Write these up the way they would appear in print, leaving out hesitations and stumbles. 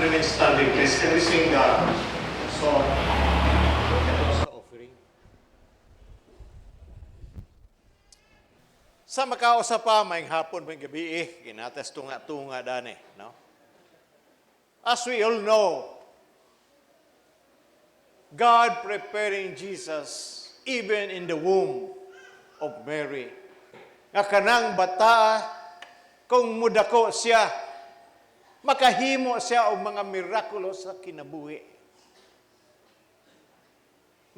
remain standing, please. Can we sing the song? Sa offering. Sa makausa pa, may hapon, may gabi, kinatas tunga-tunga dani, no? As we all know, God preparing Jesus even in the womb of Mary. Nga kanang bata, kung mudako siya, makahimo siya og mga mirakulo sa kinabuhi.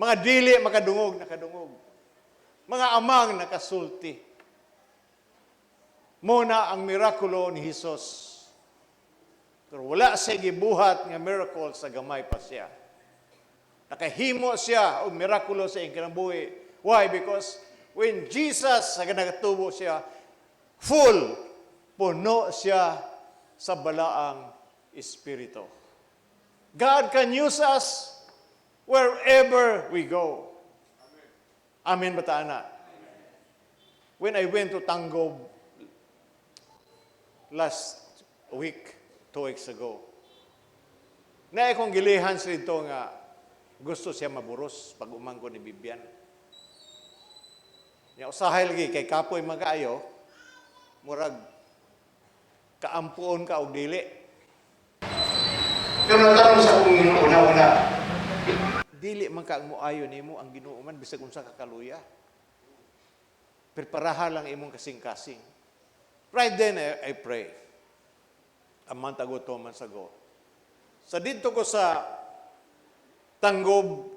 Mga dili makadungog, nakadungog. Mga amang nakasulti. Muna ang mirakulo ni Jesus. Pero wala siya gibuhat nga miracle sa gamay pa siya. Nakahimo siya og mirakulo sa iyang kinabuhi. Why? Because when Jesus nagatubo siya, full, puno siya sa balaang Espiritu. God can use us wherever we go. Amen ba taana? When I went to Tangob last week, 2 weeks ago, na akong gilihan sa ito nga gusto siya maburos pag umangko ni Bibian. Ya usahay lagi kay kapoy magaayo, murag kaampuon ka og dili. Pero natanong sa akong una-una, dili man ka mo ayo nimo ang Ginoo man bisag unsa ka kaluya. Preparaha lang imong kasing-kasing. Right then I pray. A month ago, 2 months ago. Sa dito ko sa Tangob,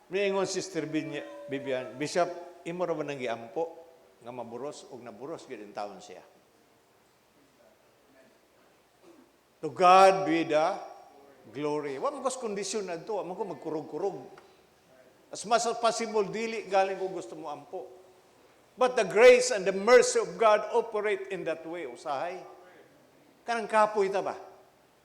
miingon Sister Bibian, Bishop, imo ra ba nang giampo nga maburos og naburos gyud in taon siya. To God be the glory. Wa man ko kondisyon na to, man ko magkurog-kurog. As much as possible, dili galing ko gusto mo ampo. But the grace and the mercy of God operate in that way, usahay. Kanang kapoy ta ba?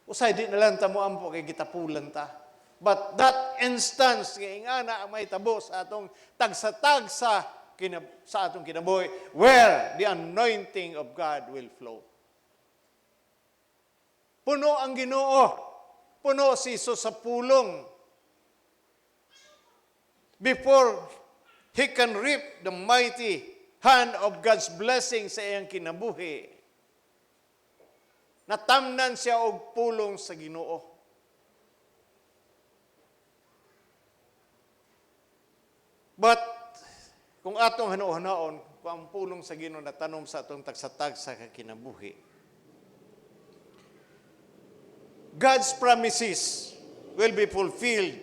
Usay di na lang ta mo ampo kay gitapulan ta. But that instance, nga na ang may tabo sa atong tagsa-tagsa sa atong kinabuhi, where the anointing of God will flow. Puno ang Ginoo. Puno si Jesus sa pulong. Before He can reap the mighty hand of God's blessing sa iyang kinabuhi, natamnan siya og pulong sa Ginoo. But, kung atong hanaon, kung ang pulong sa Ginoo na tanom sa atong tagsatag sa kinabuhi, God's promises will be fulfilled.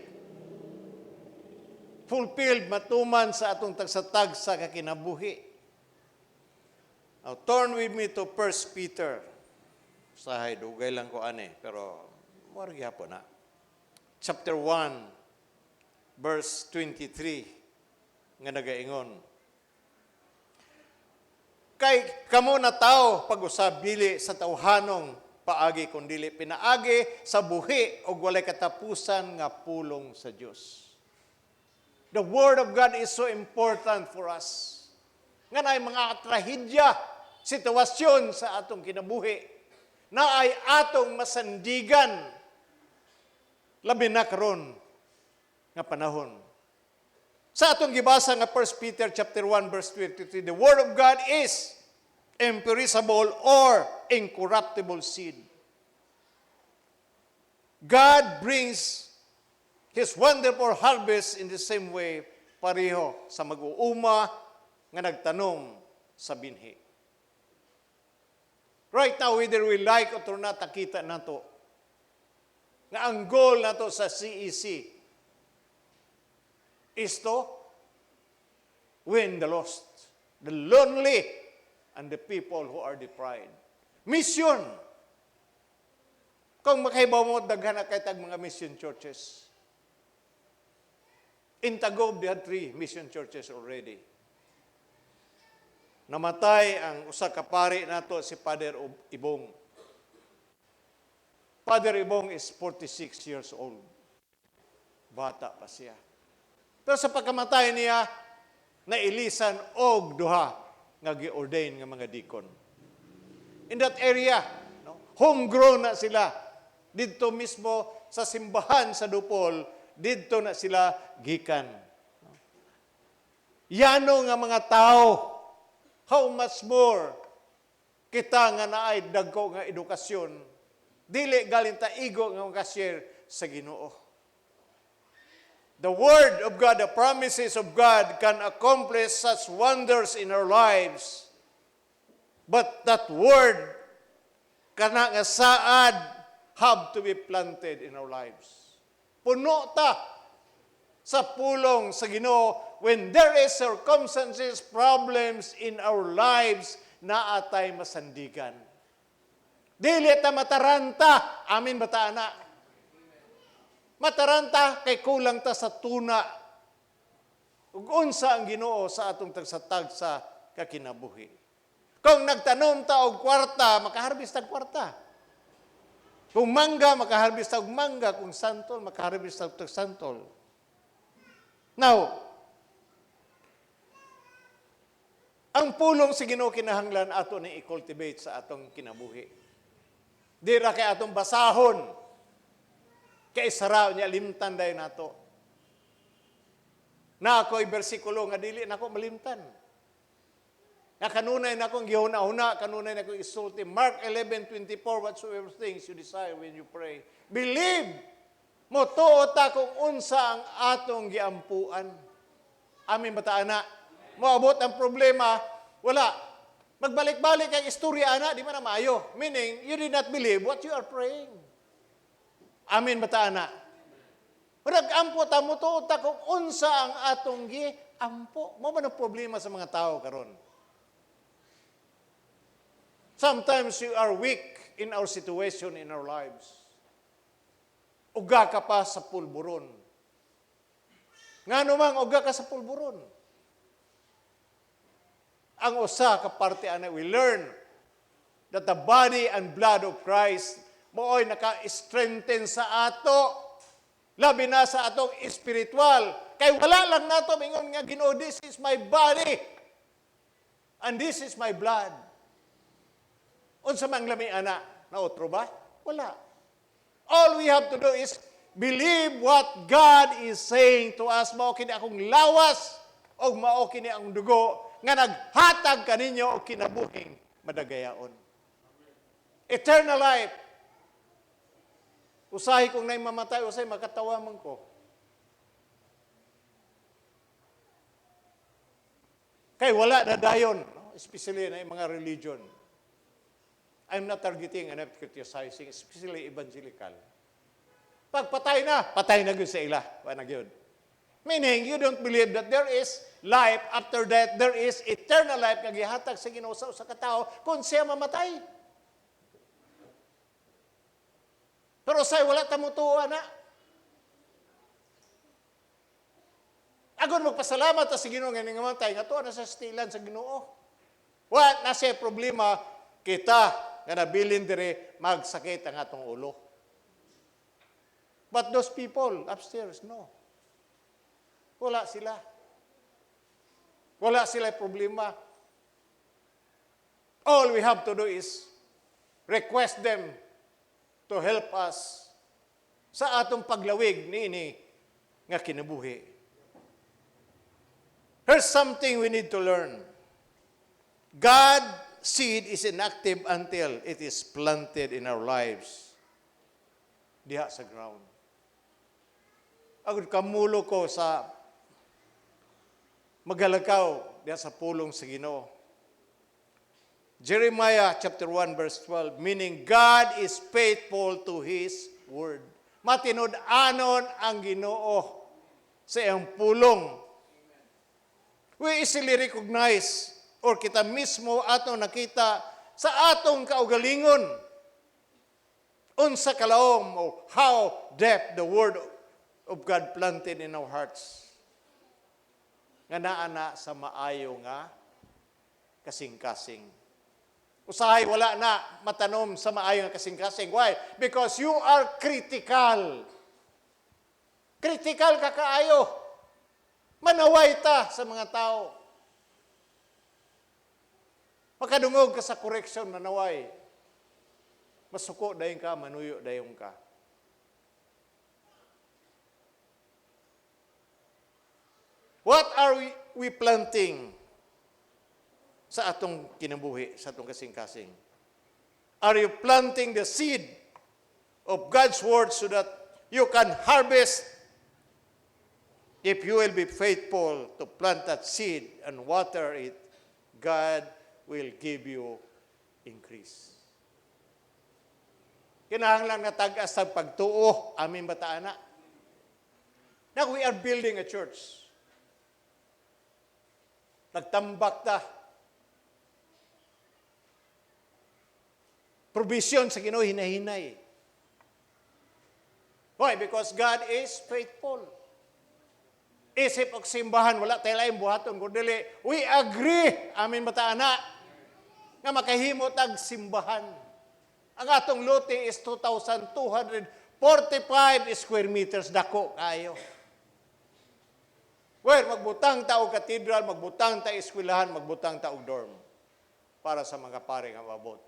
Fulfilled, matuman sa atong tagsatag sa kinabuhi. Now, turn with me to 1 Peter. Sahay, dugay lang ko ane, pero marag yapon na. Chapter 1, verse 23. Nga nagaingon. Kay kamo na tao pag-usab dili sa tawhanong paagi kundili pinaagi sa buhi og walay katapusan nga pulong sa Dios. The word of God is so important for us. Nga naay mga trahedya, sitwasyon sa atong kinabuhi na ay atong masandigan labi na karon nga panahon. Sa atong gibasa nga 1 Peter chapter 1 verse 23, the word of God is imperishable or incorruptible seed. God brings His wonderful harvest in the same way, pareho sa mag-uuma nga nagtanom sa binhi. Right now, whether we like it or not, nakita nato nga ang goal nato sa CEC is to win the lost, the lonely, and the people who are deprived. Mission. Kung makahibaw mo, daghan na kay tag mga mission churches. In Tagob, they had 3 mission churches already. Namatay ang usa ka pari nato si Father Ibong. Father Ibong is 46 years old. Bata pa siya. Pero sa pagkamatay niya, nailisan og duha nga gi-ordain nga mga deacon. In that area, no, homegrown na sila. Dito mismo sa simbahan sa Dupol, dito na sila gikan. Yano nga mga tao, how much more kita nga naay dagko nga edukasyon, dili galing ta igo nga makashare sa Ginoo. The Word of God, the promises of God can accomplish such wonders in our lives. But that Word, kana nga saad, have to be planted in our lives. Puno ta sa pulong sa Ginoo when there is circumstances, problems in our lives na atay masandigan. Dili ta mataranta, amin bata na. Mataranta kay kulang ta sa tuna. Ug unsa ang Ginoo sa atong tagsatag sa kakinabuhi. Kung nagtanom ta og kwarta, makaharvest tag kwarta. Kung mangga, makaharvest tag mangga. Kung santol, makaharvest tag santol. Now, ang pulong sa Ginoo kinahanglan ato ni i-cultivate sa atong kinabuhi. Di ra kay atong basahon. Kay saraw niya limtan dayon nato. Na ako'y bersikulo nga dili nako malimtan. Na kanunay nako gihuna-huna, kanunay nako isulti. Mark 11:24, whatsoever things you desire when you pray, believe mo tuo ta kung unsa ang atong giampuan. Amin bata ana. Moabot ang problema, wala. Magbalik-balik ang istorya ana, di man na maayo. Meaning, you did not believe what you are praying. Amin bata ana. Nag-ampo ta mo tuo ta kung unsa ang atong giampo. Mo man ang problema sa mga tao karon. Sometimes you are weak in our situation in our lives. Uga ka pa sa pulburon. Ngano mang uga ka sa pulburon. Ang usa ka parte ana we learn that the body and blood of Christ mooy naka-strengthen sa ato. Labi na sa atong espiritual. Kay wala lang nato mingon nga Ginoo, this is my body and this is my blood. Unsa mang lami ana, naotro ba? Wala. All we have to do is believe what God is saying to us. Mao kini akong lawas o mao kini ang dugo nga naghatag kaninyo og kinabuhing madagayaon. Eternal life. Usahay kung nay mamatay, usahay makatawa man ko. Kay wala na dayon, especially na mga religion. I'm not targeting and not criticizing, especially evangelical. Pag patay na yun sa ila. Wala na yun. Meaning, you don't believe that there is life after death, there is eternal life nga gihatag sa Ginoo sa katao kung siya mamatay. Pero say wala ta mutuo na. Agon magpasalamat ta sa Ginoo nga nangamatay nga tuwa na sa stilan sa Ginoo. Wa na siya problema kita nga nabilin dire magsakit ang atong ulo. But those people upstairs, no. Wala sila. Wala sila problema. All we have to do is request them to help us sa atong paglawig niini nga kinabuhi. Here's something we need to learn. God seed is inactive until it is planted in our lives. Diha sa ground. Agud kamulo ko sa magalakaw diha sa pulong sa Ginoo. Jeremiah chapter 1 verse 12, meaning God is faithful to His word. Matinud-anon ang Ginoo sa iyang pulong. We easily recognize or kita mismo atong nakita sa atong kaugalingon. Unsa kalaom o how deep the word of God planted in our hearts. Nga naa sa maayo nga kasing-kasing. Usahay wala na matanom sa maayo nga kasing-kasing. Why? Because you are critical. Critical ka kaayo. Manaway ta sa mga tao. Makadungog ka sa correction na naway. Masuko dayon ka, manuyo dayon ka. What are we planting sa atong kinabuhi, sa atong kasing-kasing? Are you planting the seed of God's word so that you can harvest? If you will be faithful to plant that seed and water it, God will give you increase. Kinahanglan nga tag-as sa pagtuo, aming bataana. Now we are building a church. Nagtambak ta. Provision sa Ginoo hinahinay. Why? Because God is faithful. Isip og simbahan, wala tayo laing buhaton, kundi we agree, amin bataana, nga makahimo tag simbahan. Ang atong lote is 2,245 square meters, dako kayo. Where magbutang ta og katedral, magbutang ta eskwelahan, magbutang ta og dorm para sa mga pare nga mabot.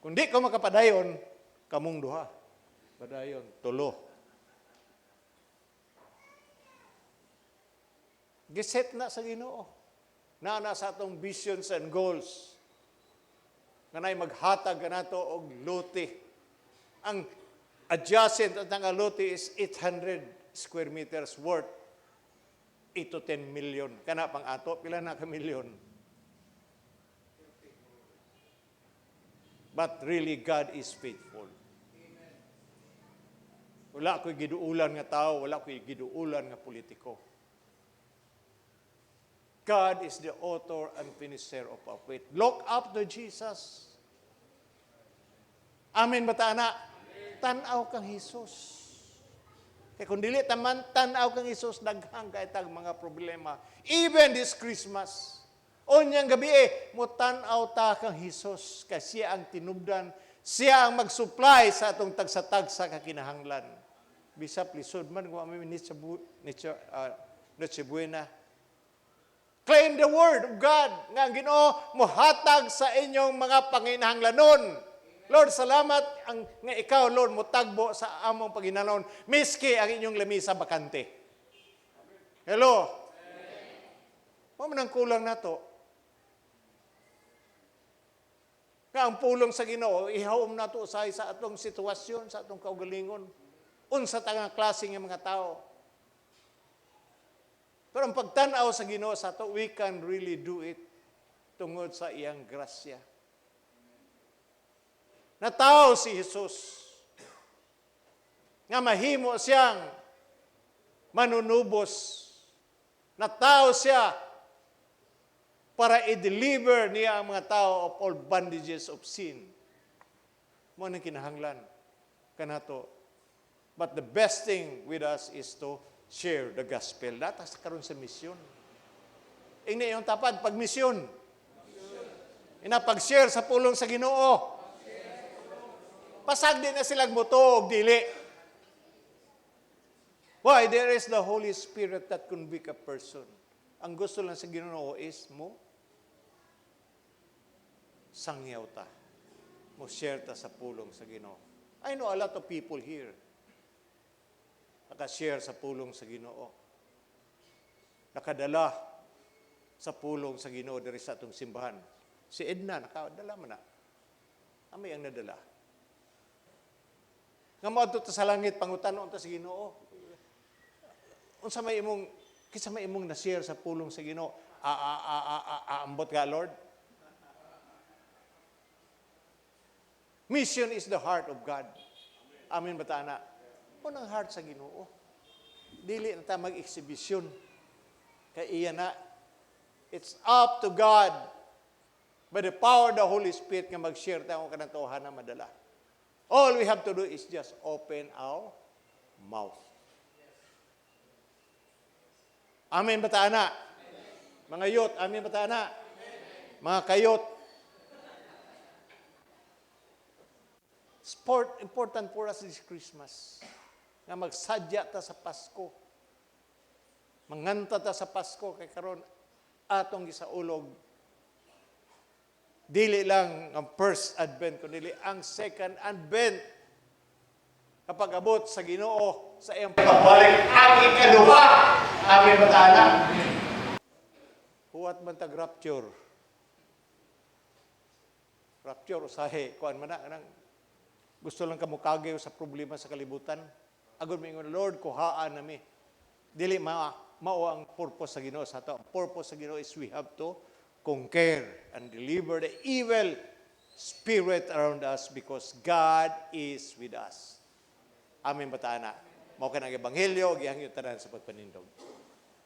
Kung di ka makapadayon, kamong duha. Padayon, tulo. Giset na sa Ginoo. Na sa atong visions and goals. Nga na'y maghatag ka na ito og lote. Ang adjacent at ang lote is 800 square meters worth 8 to 10 million. Kana pang ato, pila na ka milyon. But really, God is faithful. Wala ko'y giduulan nga tao, wala ko'y giduulan nga politiko. God is the author and finisher of our faith. Look up to Jesus. Amen ba taana? Tanaw kang Jesus. Kaya kung dili taman, tanaw kang Jesus, daghang kaitag mga problema. Even this Christmas, onyang gabi mo tanaw ta kang Jesus, kasi siya ang tinubdan, siya ang mag-supply sa atong tagsa-tagsa kakinahanglan. Bisap lisod man kung amin Noche Buena. Claim the word of God nga ang Ginoo mohatag sa inyong mga panginahanglanon. Lord, salamat ang nga ikaw, Lord, motagbo sa among panginahanglanon miski ang inyong lamisa bakante. Hello. Mo man ang kulang nato. Nga ang pulong sa Ginoo ihawom nato sa atong sitwasyon, sa atong kaugalingon. Unsa ta nga klase nga mga tao. Pero ang pagtanaw sa Ginoo sa ato, we can really do it tungod sa iyang grasya. Natao si Jesus nga mahimo siyang manunubos. Natao siya para i-deliver niya ang mga tao of all bondages of sin. Mo nang kinahanglan kanato. But the best thing with us is to share the gospel. Datas karon sa misyon. Ingni yung tapad, pag-misyon. Pag-share sa pulong sa Ginoo. Pasag din na silang buto og dili. Why? There is the Holy Spirit that convict a person. Ang gusto lang sa Ginoo is mo sangyaw ta. Mo share ta sa pulong sa Ginoo. I know a lot of people here nakashare sa pulong sa Ginoo. Nakadala sa pulong sa Ginoo diri sa atong simbahan. Si Edna, nakadala man na. Amay ang nadala. Nga maadto ta sa langit, pangutanon ta sa Ginoo. Unsa may imong na-share sa pulong sa Ginoo? Ambot ka, Lord? Mission is the heart of God. Amen ba taana? Unang heart sa Ginoo. Dili na ta mag-exhibition. Kay iya na. It's up to God by the power of the Holy Spirit nga mag-share tayo kung kanang na madala. All we have to do is just open our mouth. Amen ba taana? Mga youth, amen ba taana? Mga kayot. Important for us this Christmas. Nga magsadya ta sa Pasko. Manganta ta sa Pasko kay karon atong gisaulog Dili lang ang first advent, kundi ang second advent. Kapag abot sa Ginoo sa iyang pagbalik, ang ikaduha, amin batala. Huwat man tag rapture. Rapture, usahe, kuan man na, gusto lang kamukagayo sa problema sa kalibutan. Agon mo ingon, Lord, kuhaan nami. Dili mao ang purpose sa Ginoo sa ato. Ang purpose sa Ginoo is we have to conquer and deliver the evil spirit around us because God is with us. Amin ba ta na? Mao kanang ebanghelyo, gihangyo tanan sa pagpanindog.